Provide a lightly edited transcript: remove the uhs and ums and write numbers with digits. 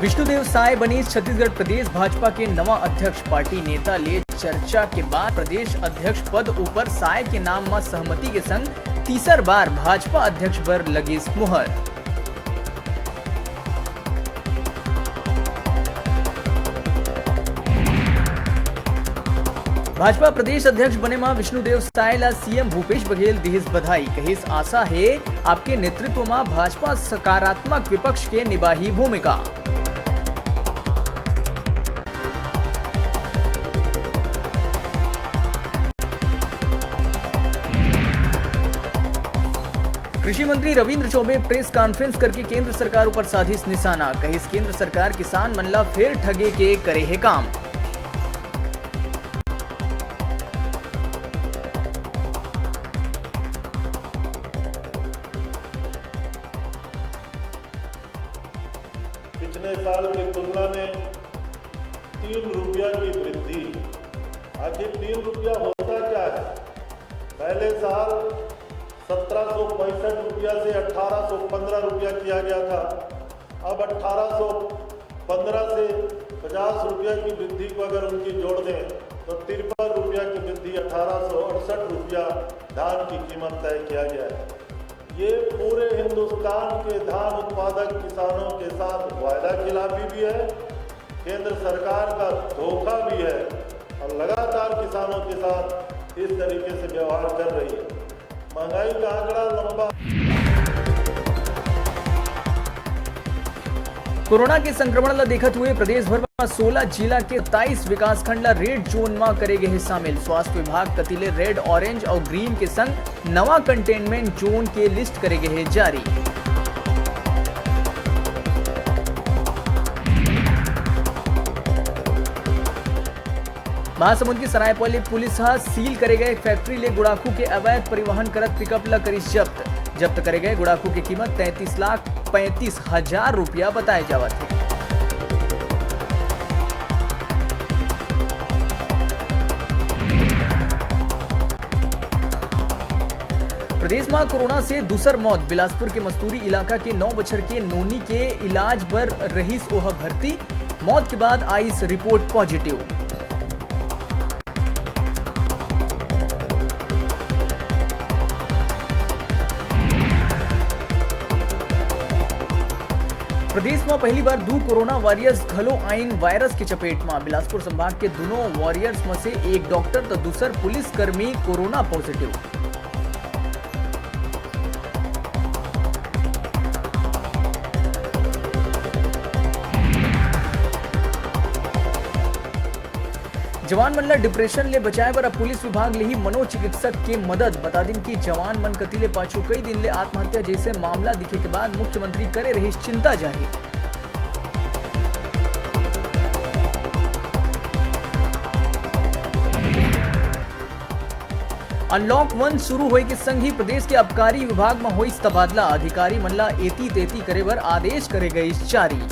विष्णुदेव साय बनी छत्तीसगढ़ प्रदेश भाजपा के नवा अध्यक्ष। पार्टी नेता ले चर्चा के बाद प्रदेश अध्यक्ष पद ऊपर साय के नाम में सहमति के संग तीसर बार भाजपा अध्यक्ष पर लगी मुहर। भाजपा प्रदेश अध्यक्ष बने मां विष्णुदेव साय ला सीएम भूपेश बघेल दिहिस बधाई। कहिस आशा है आपके नेतृत्व में भाजपा सकारात्मक विपक्ष के निभाही भूमिका। कृषि मंत्री रविंद्र चौबे प्रेस कॉन्फ्रेंस करके केंद्र सरकार ऊपर साधिस निशाना। कहिस केंद्र सरकार किसान मन ला फिर ठगे के करे है काम। पिछले साल की तुलना में 3 रुपया की वृद्धि। आखिर 3 रुपया होता क्या है? पहले साल 1765 रुपया से 1815 रुपया किया गया था। अब 1815 से 50 रुपया की वृद्धि को अगर उनकी जोड़ दें तो 53 रुपया की वृद्धि 1868 रुपया धान की कीमत तय किया गया है। ये पूरे हिंदुस्तान के धान उत्पादक किसानों के साथ वायदा खिलाफी भी है, केंद्र सरकार का धोखा भी है और लगातार किसानों के साथ इस तरीके से व्यवहार कर रही है। महंगाई का आंकड़ा लंबा। कोरोना के संक्रमण ला देखते हुए प्रदेश भर में 16 जिला के 23 विकास खंड ला रेड जोन में करेगे है शामिल। स्वास्थ्य विभाग कतिले रेड, ऑरेंज और ग्रीन के संग नवा कंटेनमेंट जोन के लिस्ट करेगे है जारी। महासमुंद की सरायपाली पुलिस सील करे गए फैक्ट्री ले गुड़ाखू के अवैध परिवहन करत पिकअप ला करी जब्त करे गए गुड़ाखू की कीमत 33,35,000 रुपया बताए जावत है। प्रदेश में कोरोना से दूसर मौत। बिलासपुर के मस्तूरी इलाका के 9 बछर के नोनी के इलाज पर रहीस ओह भर्ती। मौत के बाद आई रिपोर्ट पॉजिटिव। प्रदेश में पहली बार 2 कोरोना वॉरियर्स घलो आइन वायरस की चपेट में। बिलासपुर संभाग के दोनों वॉरियर्स में से एक डॉक्टर तो दूसर पुलिस कर्मी कोरोना पॉजिटिव। जवान मन ला डिप्रेशन ले बचाए बर अब पुलिस विभाग ले ही मनोचिकित्सक के मदद। बता दिन की जवान मन कतिले पाछू कई दिन ले आत्महत्या जैसे मामला दिखे के बाद मुख्यमंत्री करे रही चिंता जाहिर। अनलॉक 1 शुरू होए के संग ही प्रदेश के आबकारी विभाग में होइस तबादला। अधिकारी मन ला एती तेती करे बर आदेश करे गई जारी।